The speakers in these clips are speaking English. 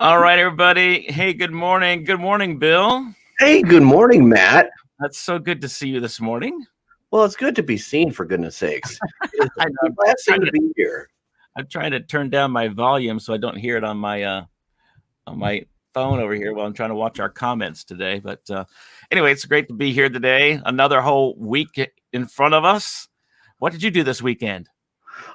All right, everybody. Hey, good morning. Good morning, Bill. Hey, good morning, Matt. That's so good to see you this morning. Well, it's good to be seen, for goodness sakes. It's I know, a blessing to be here. I'm trying to turn down my volume so I don't hear it on my phone over here while I'm trying to watch our comments today. But anyway, it's great to be here today. Another whole week in front of us. What did you do this weekend?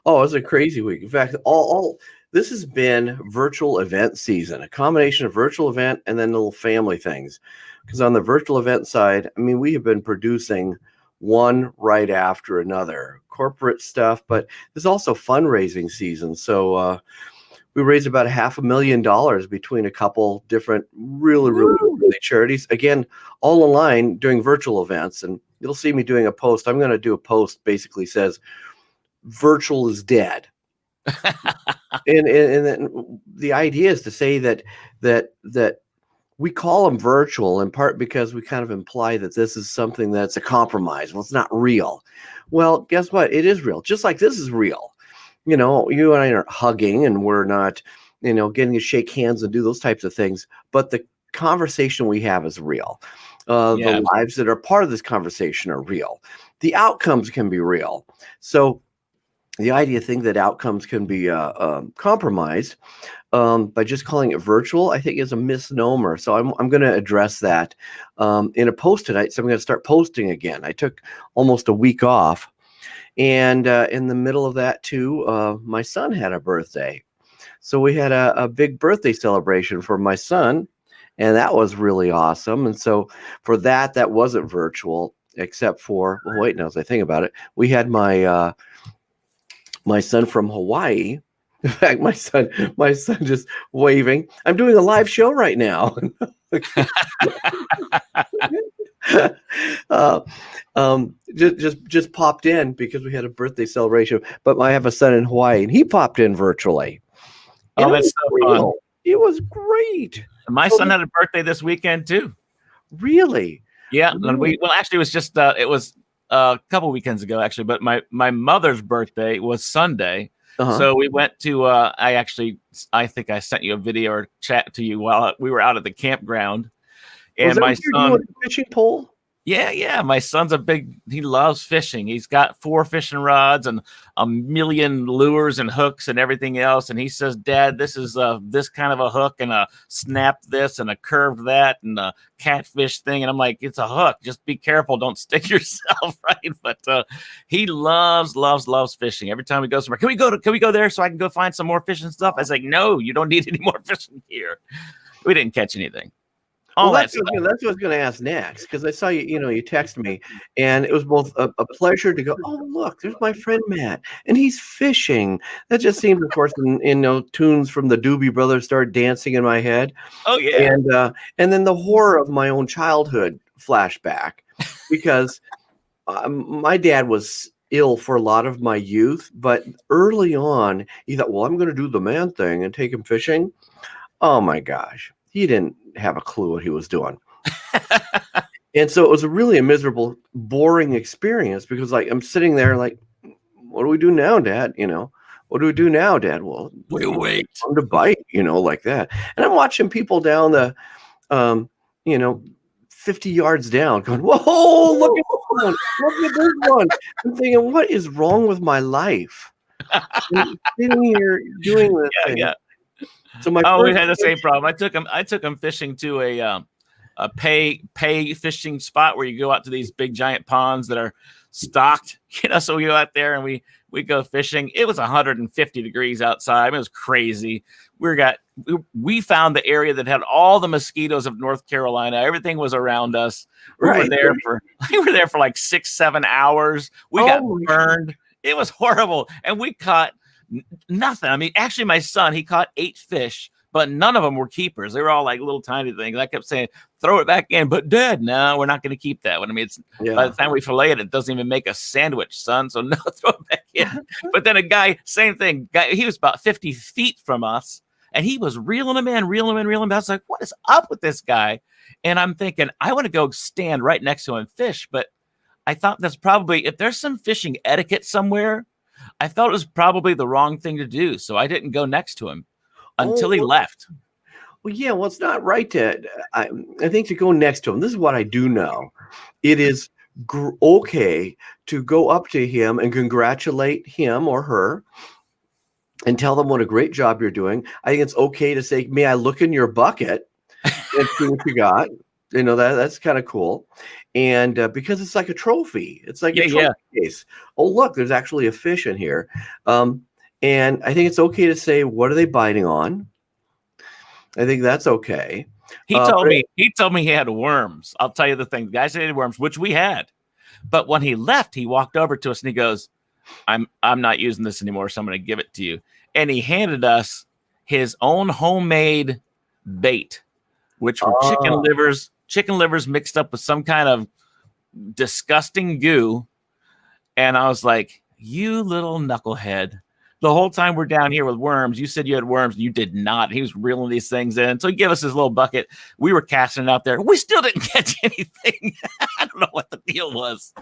Oh, it was a crazy week. In fact, all this has been virtual event season, a combination of virtual event and then little family things. Because on the virtual event side, I mean, we have been producing one right after another, corporate stuff, but there's also fundraising season. So we raised about $500,000 between a couple different really charities. Again, all online doing virtual events, and you'll see me doing a post. I'm going to do a post basically says virtual is dead. and then the idea is to say that we call them virtual in part because we kind of imply that this is something that's a compromise. Well, it's not real. Well, guess what? It is real. Just like this is real. You and I aren't hugging and we're not, getting to shake hands and do those types of things. But the conversation we have is real. Yeah. The lives that are part of this conversation are real. The outcomes can be real. So the idea think that outcomes can be compromised by just calling it virtual, I think is a misnomer. So I'm going to address that in a post tonight. So I'm going to start posting again. I took almost a week off. And in the middle of that, too, my son had a birthday. So we had a big birthday celebration for my son. And that was really awesome. And so for that wasn't virtual, except for, well, wait, now as I think about it, we had my son from Hawaii. In fact, my son just waving. I'm doing a live show right now. Just popped in because we had a birthday celebration. But I have a son in Hawaii, and he popped in virtually. Oh, that's so fun. It was great. My son had a birthday this weekend too. Really? Yeah. And actually, it was just it was a couple weekends ago, actually. But my mother's birthday was Sunday. Uh-huh. So we went to I think I sent you a video or chat to you while we were out at the campground. And my son fishing pole. Yeah. My son's he loves fishing. He's got 4 fishing rods and a million lures and hooks and everything else. And he says, Dad, this is this kind of a hook and a snap this and a curved that and a catfish thing. And I'm like, it's a hook. Just be careful. Don't stick yourself, right? But he loves fishing. Every time he goes somewhere, can we go there so I can go find some more fishing stuff? I was like, no, you don't need any more fishing here. We didn't catch anything. That's what I was going to ask next, because I saw you text me, and it was both a pleasure to go, oh, look, there's my friend Matt, and he's fishing. That just seemed, of course, in tunes from the Doobie Brothers started dancing in my head. Oh, yeah. And then the horror of my own childhood flashback, because my dad was ill for a lot of my youth, but early on, he thought, well, I'm going to do the man thing and take him fishing. Oh, my gosh. He didn't have a clue what he was doing. And so it was really a miserable, boring experience because I'm sitting there like, what do we do now, Dad? What do we do now, Dad? Well, we wait to bite, like that. And I'm watching people down the, 50 yards down going, whoa, look at this one. Look at this one. I'm thinking, what is wrong with my life? I'm sitting here doing this thing. Yeah. So we had the same problem. I took him fishing to a pay fishing spot where you go out to these big giant ponds that are stocked. So we go out there and we go fishing. It was 150 degrees outside. It was crazy. We found the area that had all the mosquitoes of North Carolina. Everything was around us. We were there for like 6-7 hours. We got burned. It was horrible, and we caught nothing. I mean, actually, my son, he caught 8 fish, but none of them were keepers. They were all like little tiny things. I kept saying, throw it back in. But Dad, no, we're not going to keep that one. I mean, by the time we fillet it, it doesn't even make a sandwich, son. So no, throw it back in. But then a guy, same thing. He was about 50 feet from us, and he was reeling them in. I was like, what is up with this guy? And I'm thinking, I want to go stand right next to him and fish. But I thought that's probably, if there's some fishing etiquette somewhere, I felt it was probably the wrong thing to do. So I didn't go next to him until he left. Well, yeah, well, it's not right to. I think to go next to him. This is what I do know. It is okay to go up to him and congratulate him or her and tell them what a great job you're doing. I think it's okay to say, "May I look in your bucket and see what you got?" That's kind of cool, and because it's like a trophy. It's like a trophy case. Oh, look, there's actually a fish in here, and I think it's okay to say, "What are they biting on?" I think that's okay. He told me he had worms. I'll tell you the thing. The guy said he had worms, which we had. But when he left, he walked over to us and he goes, I'm not using this anymore, so I'm going to give it to you. And he handed us his own homemade bait, which were chicken livers mixed up with some kind of disgusting goo. And I was like, you little knucklehead. The whole time we're down here with worms, you said you had worms. You did not. He was reeling these things in. So he gave us his little bucket. We were casting it out there. We still didn't catch anything. I don't know what the deal was.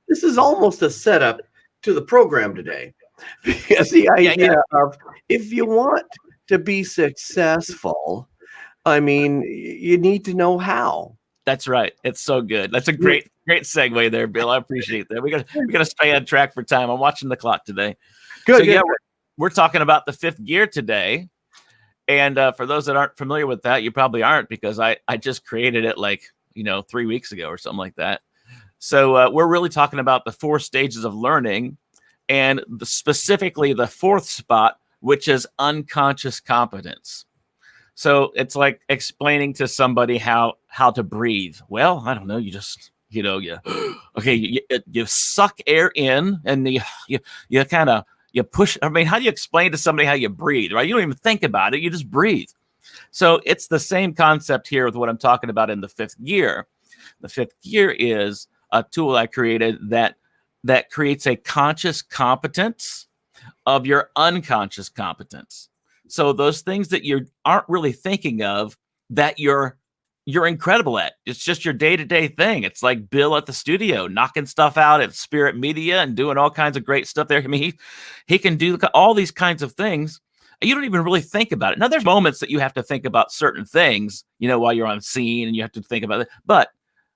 This is almost a setup to the program today. Because the idea of if you want to be successful, I mean, you need to know how. That's right. It's so good. That's a great segue there, Bill. I appreciate that. We got to stay on track for time. I'm watching the clock today. Good. We're talking about the fifth gear today. And for those that aren't familiar with that, you probably aren't, because I just created it 3 weeks ago or something like that. So we're really talking about the 4 stages of learning, and specifically the 4th spot, which is unconscious competence. So it's like explaining to somebody how to breathe. Well, I don't know. You just, you suck air in, and you kind of, you push. I mean, how do you explain to somebody how you breathe, right? You don't even think about it. You just breathe. So it's the same concept here with what I'm talking about in the 5th gear. The 5th gear is a tool I created that creates a conscious competence of your unconscious competence. So those things that you aren't really thinking of that you're incredible at. It's just your day-to-day thing. It's like Bill at the studio, knocking stuff out at Spirit Media and doing all kinds of great stuff there. I mean, he can do all these kinds of things. You don't even really think about it. Now, there's moments that you have to think about certain things, while you're on scene, and you have to think about it. But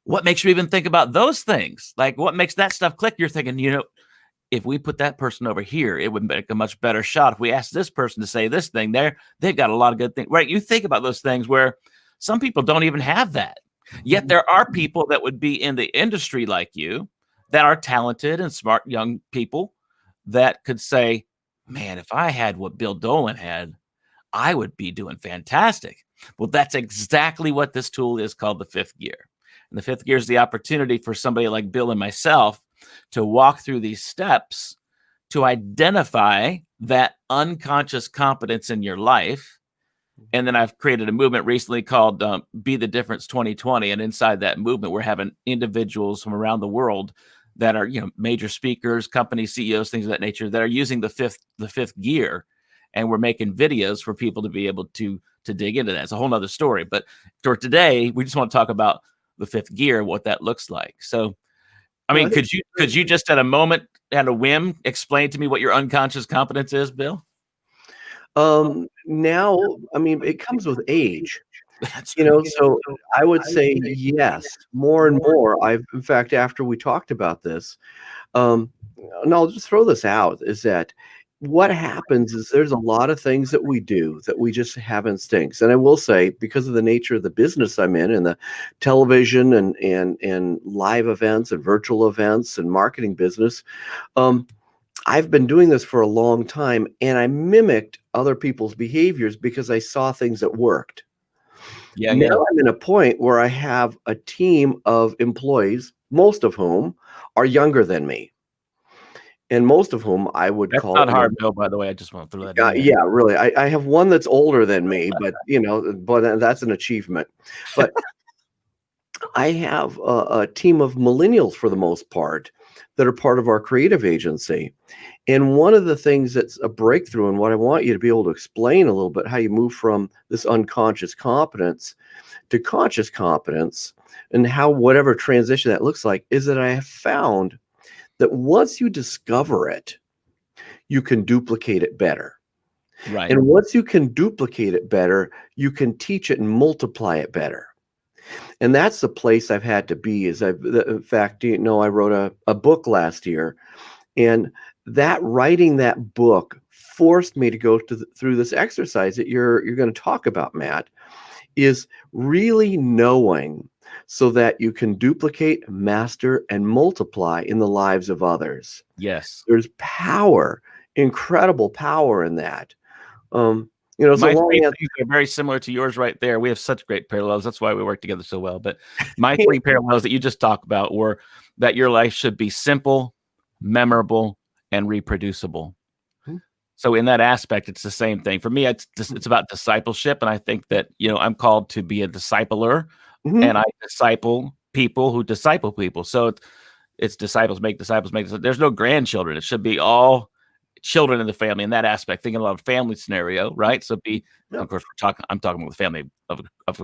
what makes you even think about those things? Like, what makes that stuff click? You're thinking, if we put that person over here, it would make a much better shot. If we ask this person to say this thing there, they've got a lot of good things, right? You think about those things where some people don't even have that. Yet there are people that would be in the industry like you that are talented and smart young people that could say, man, if I had what Bill Dolan had, I would be doing fantastic. Well, that's exactly what this tool is, called the 5th gear. And the 5th gear is the opportunity for somebody like Bill and myself to walk through these steps to identify that unconscious competence in your life. And then I've created a movement recently called Be the Difference 2020. And inside that movement, we're having individuals from around the world that are, major speakers, company CEOs, things of that nature, that are using the fifth gear. And we're making videos for people to be able to dig into that. It's a whole nother story. But for today, we just want to talk about the 5th gear, what that looks like. So, I mean, could you just at a whim explain to me what your unconscious competence is, Bill? Now, I mean, it comes with age. So I would say yes, more and more. In fact, after we talked about this, and I'll just throw this out, is that what happens is there's a lot of things that we do that we just have instincts. And I will say, because of the nature of the business I'm in, and the television and live events and virtual events and marketing business, I've been doing this for a long time, and I mimicked other people's behaviors because I saw things that worked. Now I'm in a point where I have a team of employees, most of whom are younger than me. And most of whom I would call. That's not hard, Bill, by the way. I just want to throw that in there. Yeah, really. I have one that's older than me, but that's an achievement. But I have a team of millennials for the most part that are part of our creative agency. And one of the things that's a breakthrough, and what I want you to be able to explain a little bit, how you move from this unconscious competence to conscious competence, and how whatever transition that looks like, is that I have found that once you discover it, you can duplicate it better. Right. And once you can duplicate it better, you can teach it and multiply it better. And that's the place I've had to be. In fact, I wrote a book last year, and that writing that book forced me to go through this exercise that you're going to talk about, Matt, is really knowing so that you can duplicate, master, and multiply in the lives of others. Yes. There's power, incredible power in that. It's My a long three answer. things are very similar to yours right there. We have such great parallels. That's why we work together so well. But my three parallels that you just talked about were that your life should be simple, memorable, and reproducible. So in that aspect, it's the same thing. For me, it's about discipleship. And I think that, I'm called to be a discipler, and I disciple people who disciple people. So it's disciples make disciples make disciples. There's no grandchildren. It should be all children in the family in that aspect, thinking about a family scenario, right? So of course, I'm talking about the family of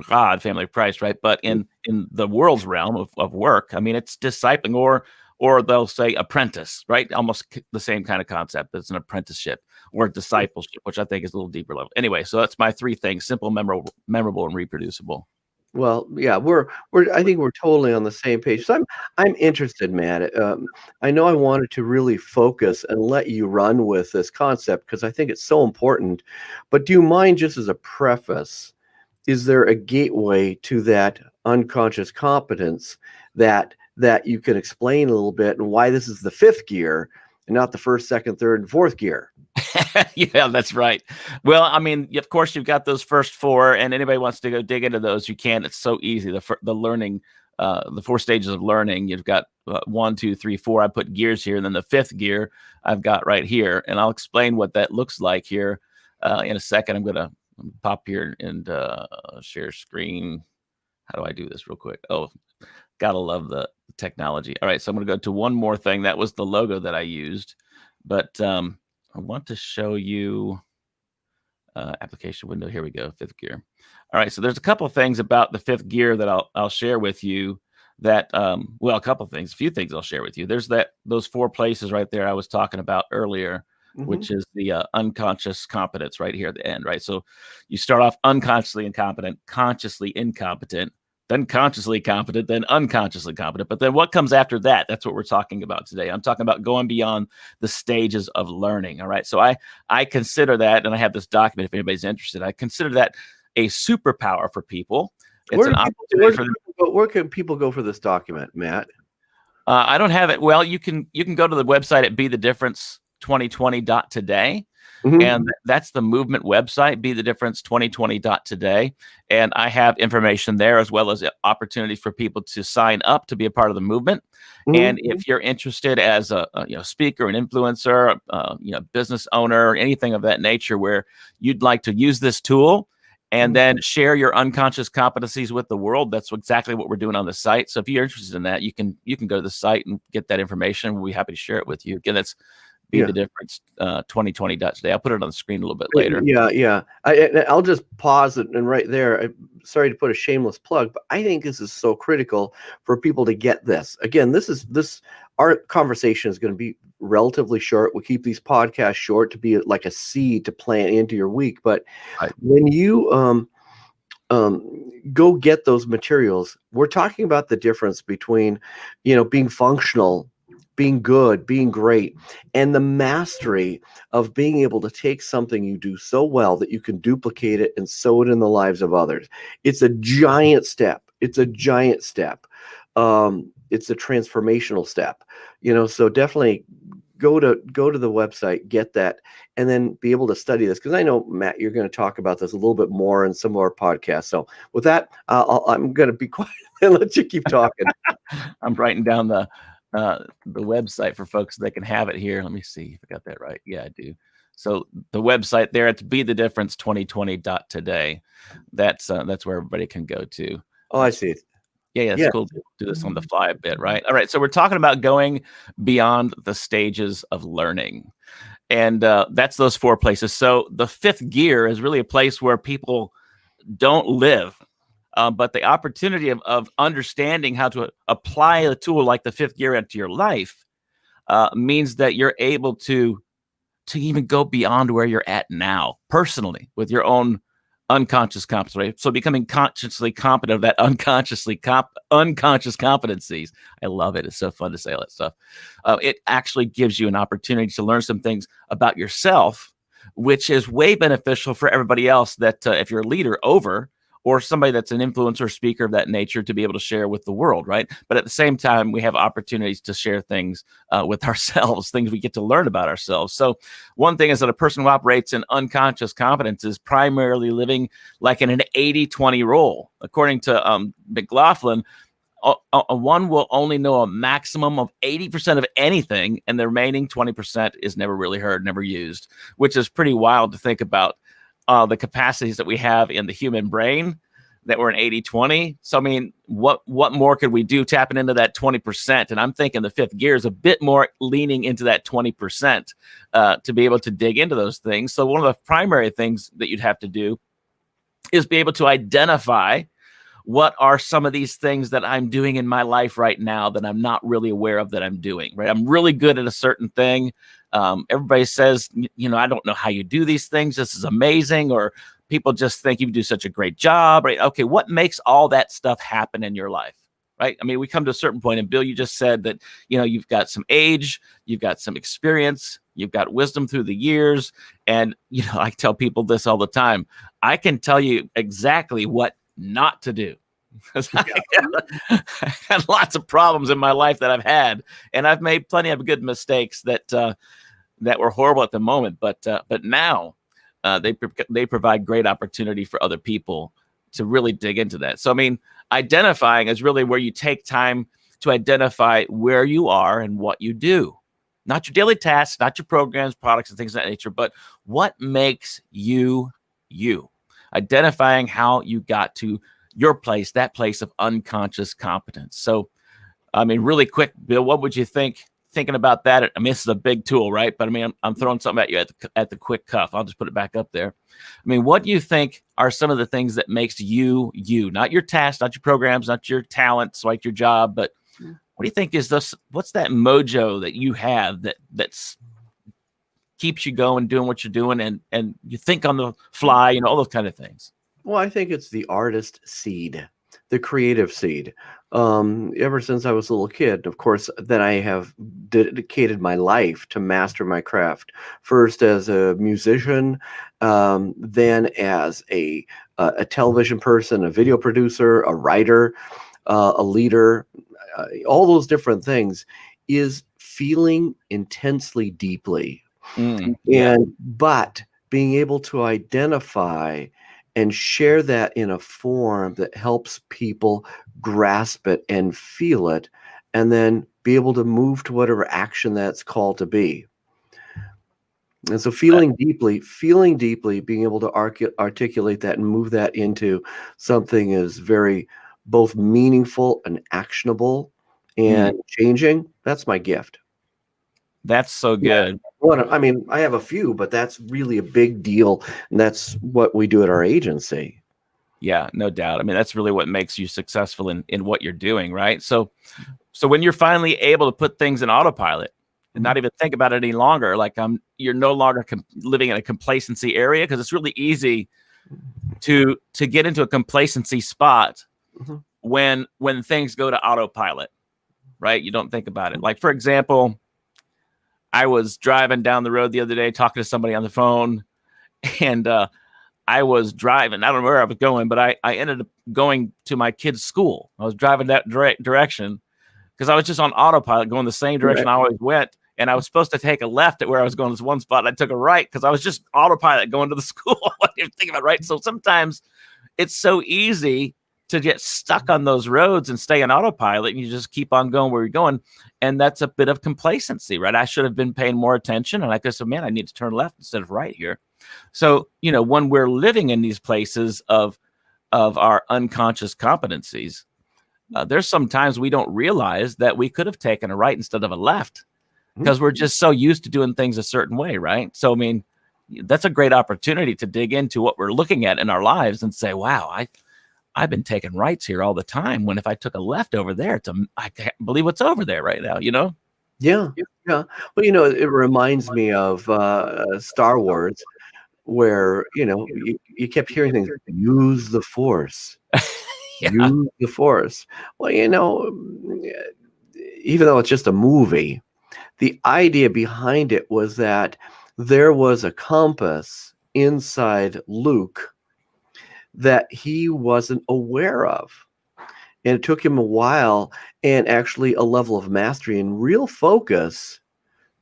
God, family of Christ, right? But in the world's realm of work, I mean, it's discipling, or they'll say apprentice, right? Almost the same kind of concept. It's an apprenticeship or discipleship, which I think is a little deeper level. Anyway, so that's my three things: simple, memorable, and reproducible. Well, yeah, I think we're totally on the same page. So I'm interested, Matt. I know I wanted to really focus and let you run with this concept because I think it's so important. But do you mind, just as a preface, is there a gateway to that unconscious competence that you can explain a little bit, and why this is the fifth gear and not the first, second, third, and fourth gear? Yeah, that's right. Well, I mean, of course, you've got those first four, and anybody wants to go dig into those, you can. It's so easy. The learning, the four stages of learning. You've got 1, 2, 3, 4. I put gears here, and then the fifth gear I've got right here, and I'll explain what that looks like here in a second. I'm gonna pop here and share screen. How do I do this real quick? Oh, gotta love the technology. All right, so I'm gonna go to one more thing. That was the logo that I used, but I want to show you application window. Here we go, fifth gear. All right, so there's a couple of things about the fifth gear that I'll share with you. That a couple of things, a few things I'll share with you. There's those four places right there I was talking about earlier, which is the unconscious competence right here at the end, right? So you start off unconsciously incompetent, consciously incompetent, then consciously competent, then unconsciously competent. But then what comes after that? That's what we're talking about today. I'm talking about going beyond the stages of learning. All right. So I consider that, and I have this document if anybody's interested, I consider that a superpower for people. It's an opportunity for them. Where can people go for this document, Matt? I don't have it. Well, you can go to the website at BeTheDifference2020.today. And that's the movement website, BeTheDifference2020.today. And I have information there, as well as opportunities for people to sign up to be a part of the movement. And if you're interested as a speaker, an influencer, business owner, anything of that nature, where you'd like to use this tool and then share your unconscious competencies with the world, that's exactly what we're doing on the site. So if you're interested in that, you can go to the site and get that information. We'll be happy to share it with you. Again, that's the difference 2020.today. I'll put it on the screen a little bit later. Yeah. I'll just pause it, and right there, I'm sorry to put a shameless plug, but I think this is so critical for people to get this. Again, our conversation is going to be relatively short. We'll keep these podcasts short to be like a seed to plant into your week. But when you go get those materials, we're talking about the difference between, being functional, being good, being great, and the mastery of being able to take something you do so well that you can duplicate it and sow it in the lives of others. It's a giant step. It's a transformational step, so definitely go to the website, get that, and then be able to study this. Because I know, Matt, you're going to talk about this a little bit more in some of our podcasts. So with that, I'm going to be quiet and let you keep talking. I'm writing down the website for folks so they can have it here. Let me see if I got that right. Yeah, I do. So the website there, it's BeTheDifference2020.today. That's where everybody can go to. Oh, I see. Yeah, it's cool to do this on the fly a bit, right? All right, so we're talking about going beyond the stages of learning. And that's those four places. So the fifth gear is really a place where people don't live. But the opportunity of understanding how to apply a tool like the fifth gear into your life means that you're able to to even go beyond where you're at now, personally, with your own unconscious competence, right? So becoming consciously competent of that unconscious competencies. I love it. It's so fun to say all that stuff. It actually gives you an opportunity to learn some things about yourself, which is way beneficial for everybody else that if you're a leader over or somebody that's an influencer speaker of that nature to be able to share with the world, right? But at the same time, we have opportunities to share things with ourselves, things we get to learn about ourselves. So one thing is that a person who operates in unconscious competence is primarily living like in an 80-20 role. According to McLaughlin, one will only know a maximum of 80% of anything, and the remaining 20% is never really heard, never used, which is pretty wild to think about. The capacities that we have in the human brain, that we're an 80-20. So, I mean, what more could we do tapping into that 20%? And I'm thinking the fifth gear is a bit more leaning into that 20% to be able to dig into those things. So one of the primary things that you'd have to do is be able to identify what are some of these things that I'm doing in my life right now that I'm not really aware of that I'm doing, right? I'm really good at a certain thing. Everybody says, I don't know how you do these things. This is amazing. Or people just think you do such a great job, right? Okay, what makes all that stuff happen in your life, right? I mean, we come to a certain point, and Bill, you just said that, you've got some age, you've got some experience, you've got wisdom through the years. And, I tell people this all the time. I can tell you exactly what not to do. I had lots of problems in my life that I've had, and I've made plenty of good mistakes that were horrible at the moment. But now they provide great opportunity for other people to really dig into that. So, I mean, identifying is really where you take time to identify where you are and what you do. Not your daily tasks, not your programs, products, and things of that nature, but what makes you you. Identifying how you got to your place, that place of unconscious competence. So, I mean, really quick, Bill, what would you thinking about that? I mean, this is a big tool, right? But I mean, I'm throwing something at you at the quick cuff. I'll just put it back up there. I mean, what do you think are some of the things that makes you, not your tasks, not your programs, not your talents, like your job, but what do you think is this? What's that mojo that you have that's keeps you going, doing what you're doing, and you think on the fly, all those kind of things? Well, I think it's the artist seed, the creative seed. Ever since I was a little kid, of course, then I have dedicated my life to master my craft. First as a musician, then as a television person, a video producer, a writer, a leader, all those different things, is feeling intensely deeply. But being able to identify and share that in a form that helps people grasp it and feel it, and then be able to move to whatever action that's called to be. And so feeling deeply, being able to articulate that and move that into something is very both meaningful and actionable and changing. That's my gift. That's so good. Well, I mean, I have a few, but that's really a big deal. And that's what we do at our agency. Yeah, no doubt. I mean, that's really what makes you successful in what you're doing, right? So when you're finally able to put things in autopilot and not even think about it any longer, like you're no longer living in a complacency area, because it's really easy to get into a complacency spot when things go to autopilot, right? You don't think about it. Like, for example, I was driving down the road the other day, talking to somebody on the phone, and I was driving. I don't know where I was going, but I ended up going to my kid's school. I was driving that direction because I was just on autopilot, going the same direction I always went. And I was supposed to take a left at where I was going to this one spot. And I took a right because I was just autopilot going to the school. I didn't even think about it, right? So sometimes it's so easy to get stuck on those roads and stay on autopilot, and you just keep on going where you're going. And that's a bit of complacency, right? I should have been paying more attention. And I could say, man, I need to turn left instead of right here. So, when we're living in these places of our unconscious competencies, there's sometimes we don't realize that we could have taken a right instead of a left because we're just so used to doing things a certain way, right? So, I mean, that's a great opportunity to dig into what we're looking at in our lives and say, wow, I've been taking rights here all the time, when if I took a left over there, I can't believe what's over there right now, Yeah, yeah. Well, it reminds me of Star Wars, where you kept hearing things. Use the Force. Yeah. Use the Force. Well, even though it's just a movie, the idea behind it was that there was a compass inside Luke that he wasn't aware of. And it took him a while and actually a level of mastery and real focus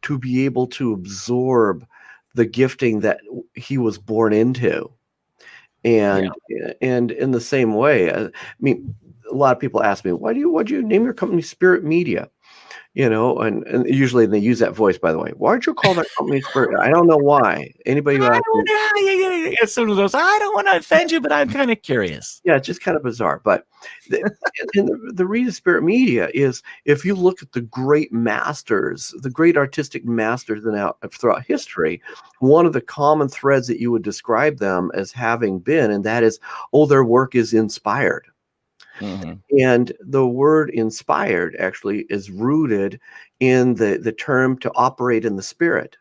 to be able to absorb the gifting that he was born into. And and in the same way, I mean, a lot of people ask me, why'd you name your company Spirit Media? And usually they use that voice, by the way. Why'd you call that company Spirit? I don't know why. Anybody who I asks don't me, wanna, yeah. As soon as those, I don't want to offend you, but I'm kind of curious. yeah, it's just kind of bizarre. But the, and the reason Spirit Media is, if you look at the great masters, the great artistic masters throughout history, one of the common threads that you would describe them as having been, and that is, their work is inspired. Mm-hmm. And the word inspired actually is rooted in the term to operate in the spirit.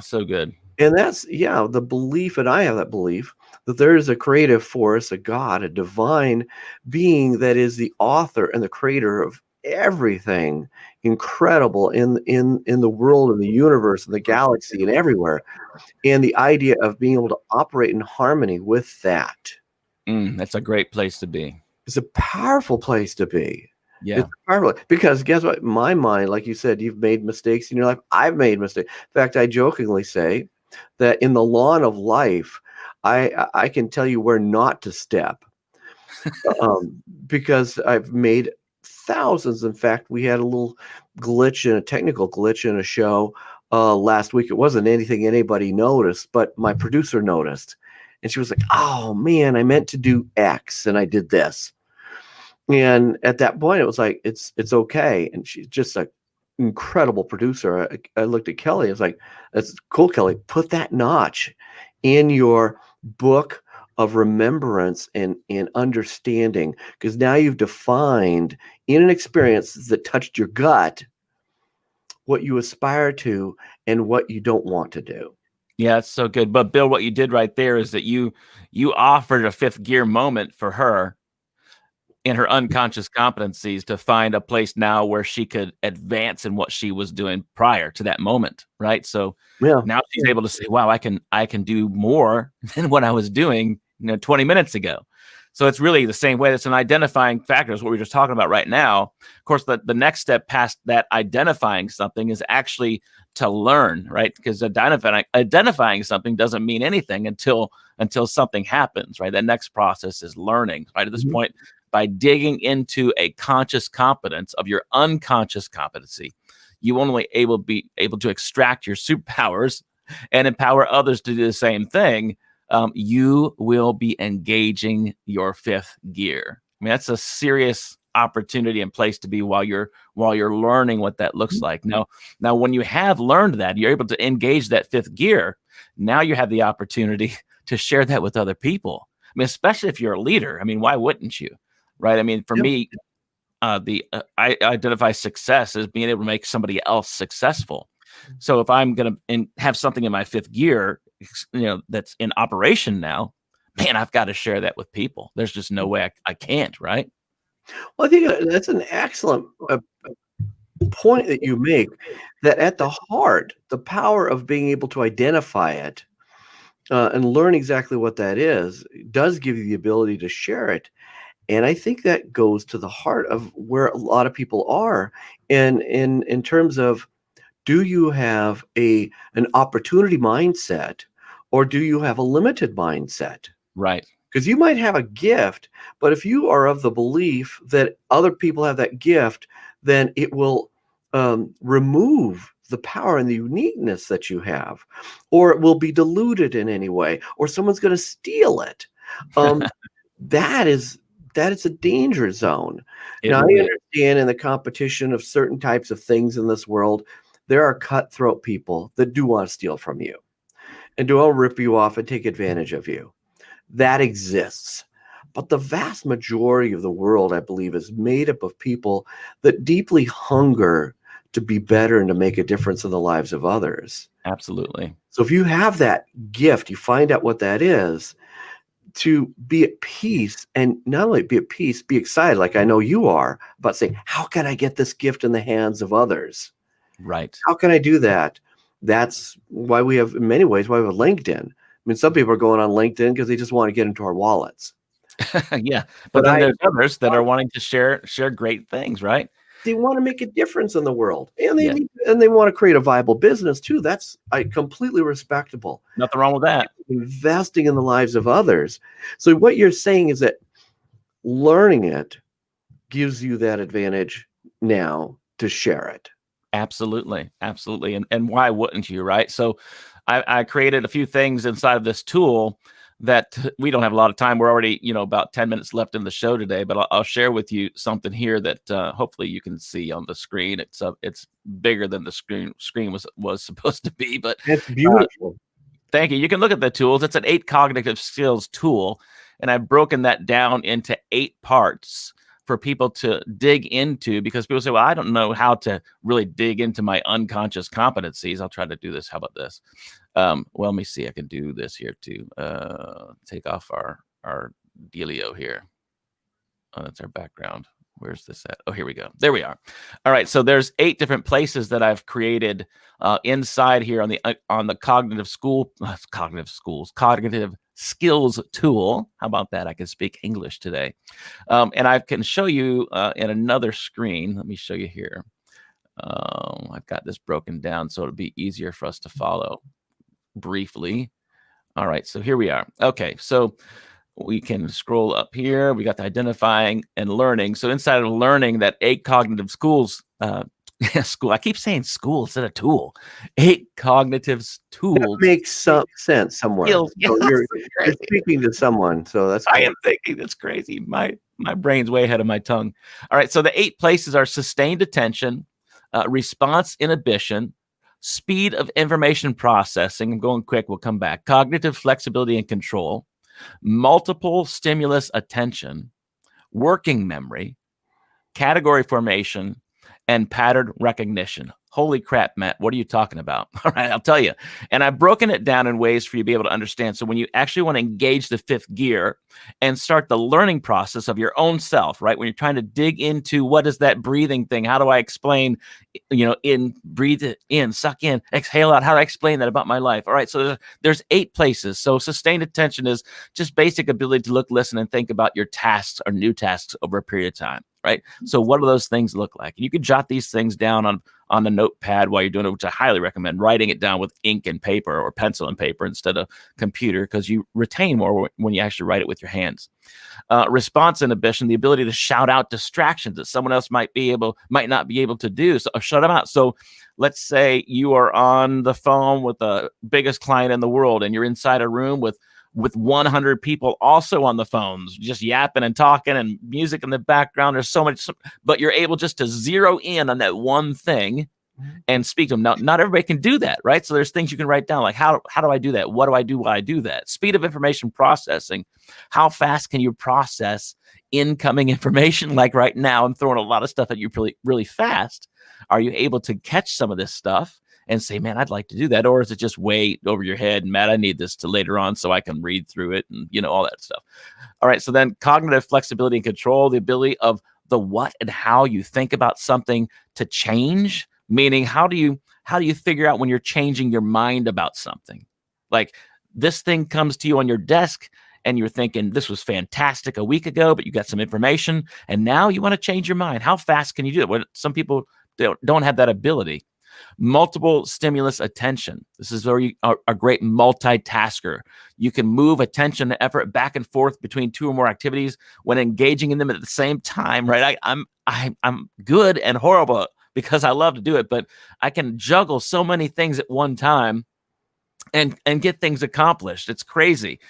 So good. And that's, the belief, and I have that belief, that there is a creative force, a God, a divine being that is the author and the creator of everything incredible in the world and the universe and the galaxy and everywhere. And the idea of being able to operate in harmony with that That's a great place to be. is a powerful place to be. Yeah. It's powerful because guess what? My mind, like you said, you've made mistakes in your life. I've made mistakes. In fact, I jokingly say that in the lawn of life, I can tell you where not to step, because I've made thousands. In fact, we had a little a technical glitch in a show last week. It wasn't anything anybody noticed, but my producer noticed, and she was like, "Oh man, I meant to do X, and I did this." And at that point, it was like, it's okay. And she's just an incredible producer. I looked at Kelly. I was like, that's cool, Kelly. Put that notch in your book of remembrance and understanding, because now you've defined in an experience that touched your gut what you aspire to and what you don't want to do. Yeah, it's so good. But Bill, what you did right there is that you offered a fifth gear moment for her in her unconscious competencies to find a place now where she could advance in what she was doing prior to that moment, right? So Yeah. now she's able to say, wow, I can do more than what I was doing 20 minutes ago. So it's really the same way. It's an identifying factor, is what we're just talking about right now. Of course, the next step past that identifying something is actually to learn, right? Because identifying something doesn't mean anything until something happens, right? That next process is learning, right? At this point, by digging into a conscious competence of your unconscious competency, you only be able to extract your superpowers and empower others to do the same thing. You will be engaging your fifth gear. I mean, that's a serious opportunity and place to be while you're learning what that looks like. Now, when you have learned that, you're able to engage that fifth gear. Now you have the opportunity to share that with other people. I mean, especially if you're a leader. I mean, why wouldn't you? Right. I mean, for me, I identify success as being able to make somebody else successful. So if I'm going to have something in my fifth gear, that's in operation now, man, I've got to share that with people. There's just no way I can't. Right. Well, I think that's an excellent point that you make, that at the heart, the power of being able to identify it and learn exactly what that is does give you the ability to share it. And I think that goes to the heart of where a lot of people are, and in terms of, do you have an opportunity mindset, or do you have a limited mindset? Right. Because you might have a gift, but if you are of the belief that other people have that gift, then it will remove the power and the uniqueness that you have, or it will be diluted in any way, or someone's going to steal it. That is a danger zone. Now, I understand in the competition of certain types of things in this world, there are cutthroat people that do want to steal from you and do want to rip you off and take advantage of you. That exists. But the vast majority of the world, I believe, is made up of people that deeply hunger to be better and to make a difference in the lives of others. Absolutely. So if you have that gift, you find out what that is, to be at peace, and not only be at peace, be excited, like I know you are, about saying, how can I get this gift in the hands of others? Right. How can I do that? That's why we have, in many ways, why we have LinkedIn. I mean, some people are going on LinkedIn because they just want to get into our wallets. Yeah. But then there's others that are wanting to share great things, right? They want to make a difference in the world, and they Yeah. and they want to create a viable business too. That's completely respectable. Nothing wrong with that. Investing in the lives of others. So what you're saying is that learning it gives you that advantage now to share it. Absolutely. Absolutely. And why wouldn't you, right? So I created a few things inside of this tool that we don't have a lot of time. We're already, about 10 minutes left in the show today, but I'll share with you something here that hopefully you can see on the screen. It's bigger than the screen was supposed to be, but it's beautiful. Thank you. You can look at the tools. It's an 8 cognitive skills tool, and I've broken that down into 8 parts for people to dig into, because people say, well, I don't know how to really dig into my unconscious competencies. I'll try to do this. How about this? Well, let me see. I can do this here too. Take off our dealio here. Oh, that's our background. Where's this at? Oh, here we go. There we are. All right. So there's 8 different places that I've created inside here on the cognitive skills tool. How about that? I can speak English today. And I can show you in another screen. Let me show you here. I've got this broken down so it'll be easier for us to follow briefly. All right. So here we are. Okay. So we can scroll up here. We got the identifying and learning. So inside of learning, that 8 cognitive schools, school. I keep saying school instead of tool. 8 cognitive tools. That makes some sense somewhere. So you're speaking to someone. So that's cool. I am thinking that's crazy. My brain's way ahead of my tongue. All right. So the 8 places are sustained attention, response inhibition, speed of information processing. I'm going quick. We'll come back. Cognitive flexibility and control, multiple stimulus attention, working memory, category formation, and pattern recognition. Holy crap, Matt, what are you talking about? All right, I'll tell you. And I've broken it down in ways for you to be able to understand. So when you actually want to engage the 5th gear and start the learning process of your own self, right? When you're trying to dig into what is that breathing thing? How do I explain, breathe it in, suck in, exhale out. How do I explain that about my life? All right, so there's 8 places. So sustained attention is just basic ability to look, listen, and think about your tasks or new tasks over a period of time. Right. So what do those things look like? And you can jot these things down on a notepad while you're doing it, which I highly recommend. Writing it down with ink and paper or pencil and paper instead of computer, because you retain more when you actually write it with your hands. Response inhibition, the ability to shout out distractions that someone else might not be able to do. So shut them out. So let's say you are on the phone with the biggest client in the world, and you're inside a room with 100 people also on the phones, just yapping and talking and music in the background. There's so much, but you're able just to zero in on that one thing and speak to them. Now, not everybody can do that, right? So there's things you can write down, like how do I do that? What do I do while I do that? Speed of information processing. How fast can you process incoming information? Like right now, I'm throwing a lot of stuff at you really, really fast. Are you able to catch some of this stuff and say, man, I'd like to do that? Or is it just way over your head? And Matt, I need this to later on so I can read through it and, all that stuff. All right. So then cognitive flexibility and control, the ability of the what and how you think about something to change, meaning how do you figure out when you're changing your mind about something? Like this thing comes to you on your desk and you're thinking this was fantastic a week ago, but you got some information and now you want to change your mind. How fast can you do it? Well, some people don't have that ability. Multiple stimulus attention. This is where you are a great multitasker. You can move attention and effort back and forth between 2 or more activities when engaging in them at the same time, right? I'm good and horrible because I love to do it, but I can juggle so many things at one time and get things accomplished. It's crazy.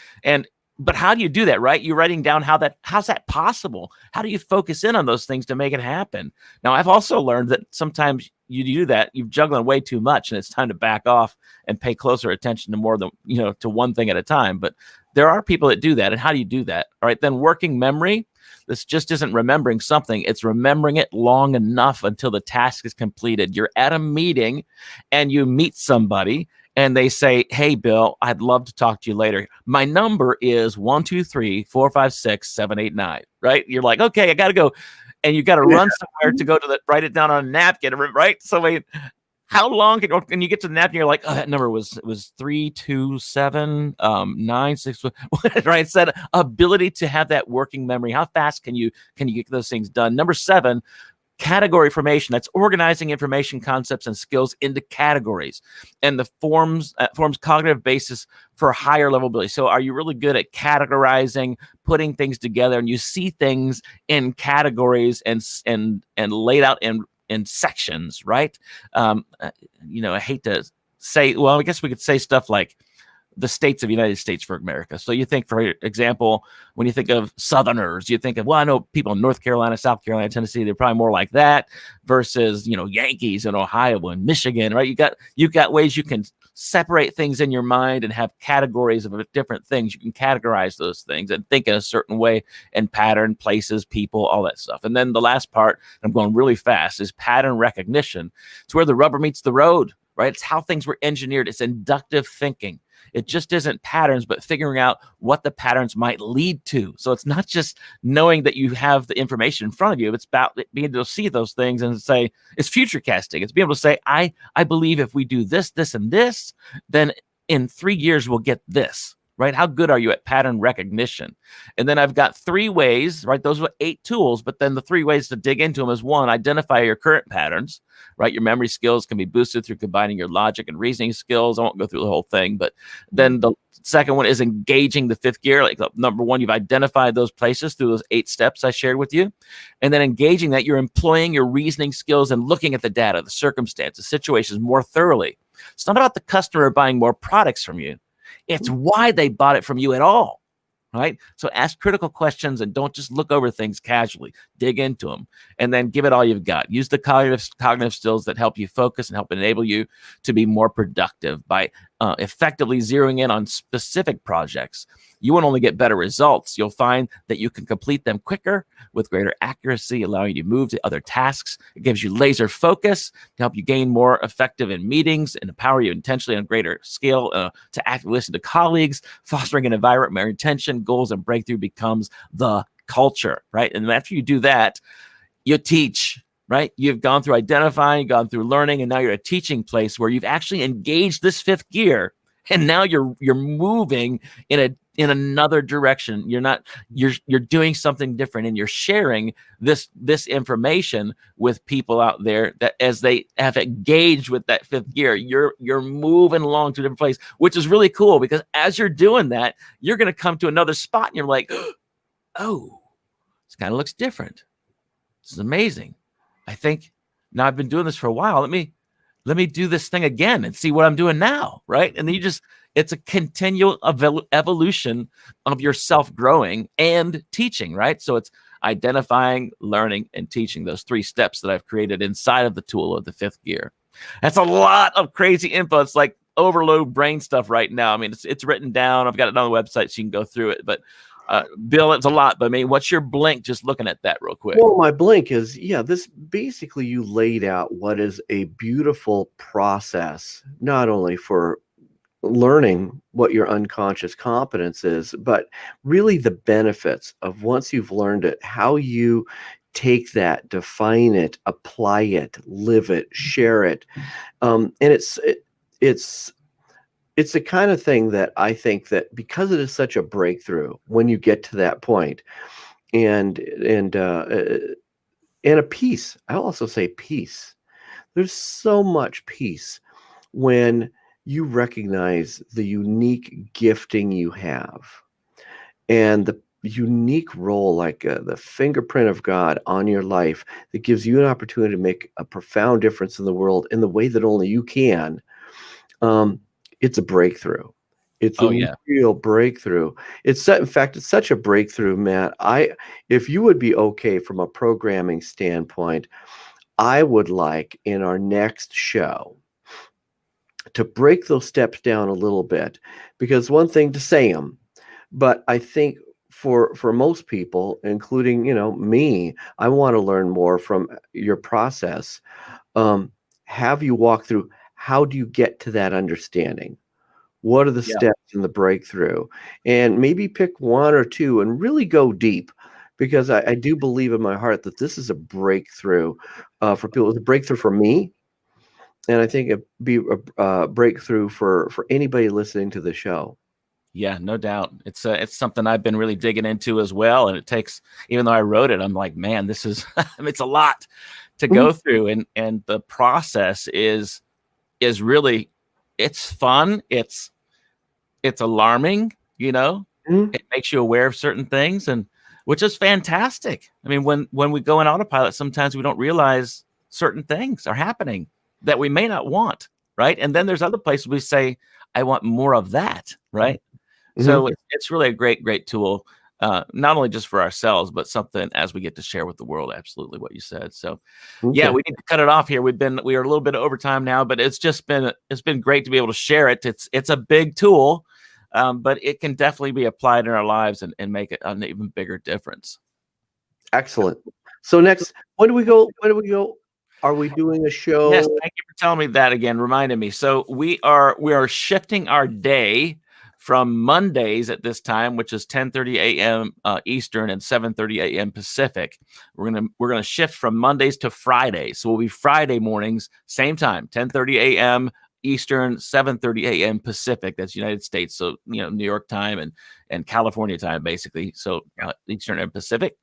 But how do you do that, right? You're writing down how's that possible? How do you focus in on those things to make it happen? Now, I've also learned that sometimes you do that, you're juggling way too much, and it's time to back off and pay closer attention to more than, to one thing at a time. But there are people that do that. And how do you do that? All right, then working memory. This just isn't remembering something. It's remembering it long enough until the task is completed. You're at a meeting and you meet somebody and they say, "Hey, Bill, I'd love to talk to you later. My number is 123-456-789." Right? You're like, "Okay, I got to go." And you got to run somewhere to go to the, write it down on a napkin, right? So wait, how long can you get to the napkin? You're like, "Oh, that number was 327-961." Right? It's that ability to have that working memory. How fast can you get those things done? Number 7, category formation. That's organizing information, concepts, and skills into categories, and the forms cognitive basis for higher level ability. So are you really good at categorizing, putting things together, and you see things in categories and laid out in sections, right? I hate to say, well, I guess we could say stuff like the states of the United States for America. So you think, for example, when you think of Southerners, you think of, well, I know people in North Carolina, South Carolina, Tennessee, they're probably more like that versus, Yankees in Ohio and Michigan, right? You've got ways you can separate things in your mind and have categories of different things. You can categorize those things and think in a certain way and pattern, places, people, all that stuff. And then the last part, I'm going really fast, is pattern recognition. It's where the rubber meets the road, right? It's how things were engineered. It's inductive thinking. It just isn't patterns, but figuring out what the patterns might lead to. So it's not just knowing that you have the information in front of you. It's about being able to see those things and say, it's future casting. It's being able to say, I believe if we do this, this, and this, then in 3 years, we'll get this. Right? How good are you at pattern recognition? And then I've got 3 ways, right? Those are 8 tools, but then the 3 ways to dig into them is 1, identify your current patterns, right? Your memory skills can be boosted through combining your logic and reasoning skills. I won't go through the whole thing, but then the second one is engaging the 5th gear. Like number 1, you've identified those places through those 8 steps I shared with you. And then engaging that, you're employing your reasoning skills and looking at the data, the circumstances, situations more thoroughly. It's not about the customer buying more products from you. It's why they bought it from you at all, right? So ask critical questions and don't just look over things casually. Dig into them and then give it all you've got. Use the cognitive skills that help you focus and help enable you to be more productive by effectively zeroing in on specific projects. You won't only get better results, you'll find that you can complete them quicker with greater accuracy, allowing you to move to other tasks. It gives you laser focus to help you gain more effective in meetings and empower you intentionally on a greater scale to actively listen to colleagues, fostering an environment where intention, goals, and breakthrough becomes the culture, right? And after you do that, you teach, right? You've gone through identifying, gone through learning, and now you're at a teaching place where you've actually engaged this 5th gear, and now you're moving in another direction. You're doing something different, and you're sharing this information with people out there that as they have engaged with that 5th gear, you're moving along to a different place, which is really cool because as you're doing that, you're going to come to another spot and you're like, oh, this kind of looks different. This is amazing. I think now I've been doing this for a while. Let me do this thing again and see what I'm doing now, right? And then it's a continual evolution of yourself growing and teaching, right? So it's identifying, learning, and teaching, those 3 steps that I've created inside of the tool of the 5th gear. That's a lot of crazy info. It's like overload brain stuff right now. I mean, it's written down. I've got it on the website so you can go through it, but Bill, it's a lot, but I mean, what's your blink just looking at that real quick? Well, my blink is, this basically you laid out what is a beautiful process, not only for learning what your unconscious competence is, but really the benefits of once you've learned it, how you take that, define it, apply it, live it, share it. And it's the kind of thing that I think that because it is such a breakthrough when you get to that point, and a peace. I'll also say peace. There's so much peace when you recognize the unique gifting you have and the unique role, like the fingerprint of God on your life that gives you an opportunity to make a profound difference in the world in the way that only you can. It's a breakthrough. It's a real breakthrough. In fact, it's such a breakthrough, Matt. If you would be okay from a programming standpoint, I would like in our next show to break those steps down a little bit, because one thing to say them, but I think for most people, including, me, I want to learn more from your process. Um, have you walk through how do you get to that understanding? What are the Yeah. steps in the breakthrough? And maybe pick one or two and really go deep, because I do believe in my heart that this is a breakthrough for people. It's a breakthrough for me, and I think it'd be a breakthrough for anybody listening to the show. Yeah, no doubt. It's something I've been really digging into as well. And it takes, even though I wrote it, I'm like, man, this is it's a lot to Mhm, go through. And the process is really, it's fun. It's alarming, mhm, it makes you aware of certain things, and which is fantastic. I mean, when we go in autopilot, sometimes we don't realize certain things are happening that we may not want, right? And then there's other places we say, I want more of that, right? mhm. So it's really a great tool, not only just for ourselves, but something as we get to share with the world. Absolutely, what you said. So, yeah, Okay. we need to cut it off here. We are a little bit over time now, but it's been great to be able to share it. It's a big tool, but it can definitely be applied in our lives and make an even bigger difference. Excellent. So next, when do we go? When do we go? Are we doing a Yes, show? thank you for telling me that again, reminding me. So we are shifting our day from Mondays at this time, which is 10:30 a.m. Eastern and 7:30 a.m. Pacific. We're gonna shift from Mondays to Fridays. So we'll be Friday mornings, same time, 10:30 a.m. Eastern, 7:30 a.m. Pacific. That's United States. So New York time and California time, basically. So Eastern and Pacific.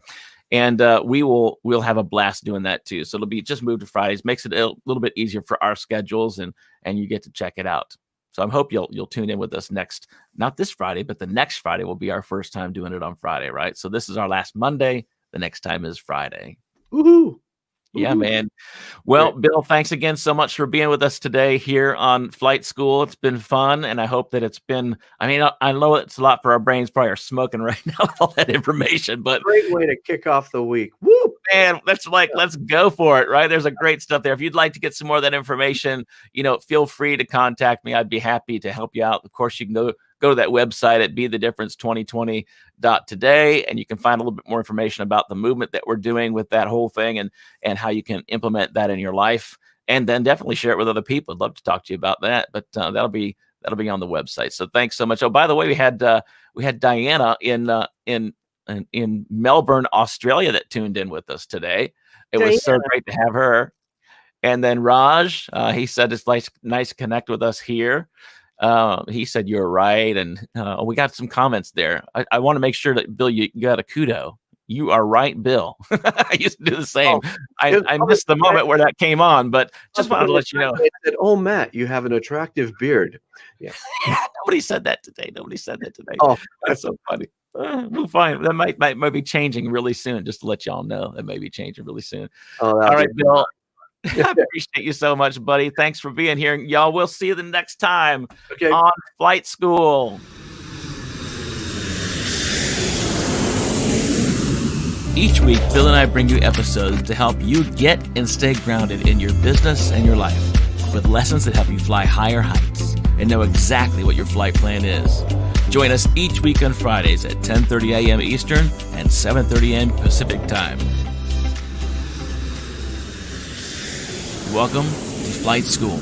And we'll have a blast doing that too. So it'll be just moved to Fridays, makes it a little bit easier for our schedules, and you get to check it out. So I hope you'll tune in with us next, not this Friday, but the next Friday will be our first time doing it on Friday, right? So this is our last Monday. The next time is Friday. Woohoo! Yeah, Woohoo! man. Well, Great. Bill, thanks again so much for being with us today here on Flight School. It's been fun, and I hope that it's been. I mean, I know it's a lot for our brains. Probably are smoking right now with all that information, but Great way to kick off the week. Woo! man, let's go for it, right? There's a great stuff there. If you'd like to get some more of that information, feel free to contact me. I'd be happy to help you out. Of course, you can go to that website at bethedifference2020.today, and you can find a little bit more information about the movement that we're doing with that whole thing and how you can implement that in your life. And then definitely share it with other people. I'd love to talk to you about that, but that'll be on the website. So thanks so much. Oh, by the way, we had Diana in Melbourne, Australia, that tuned in with us today. It Diana. was so great to have her. And then Raj, he said it's nice to connect with us here. He said you're right, and we got some comments there. I want to make sure that Bill, you got a kudo. You are right, Bill. I used to do the same. Oh, I missed the moment where that came on, but just wanted to let you know. They said, "Oh, Matt, you have an attractive beard." Yeah. Nobody said that today. Oh, That's so funny. We'll find that might be changing really soon. Just to let y'all know, that may be changing really soon. oh, All right, Bill. I Yeah. appreciate you so much, buddy. Thanks for being here. Y'all, we'll see you the next time Okay. on Flight School. Each week, Bill and I bring you episodes to help you get and stay grounded in your business and your life, with lessons that help you fly higher heights and know exactly what your flight plan is. Join us each week on Fridays at 10:30 a.m. Eastern and 7:30 a.m. Pacific time. Welcome to Flight School.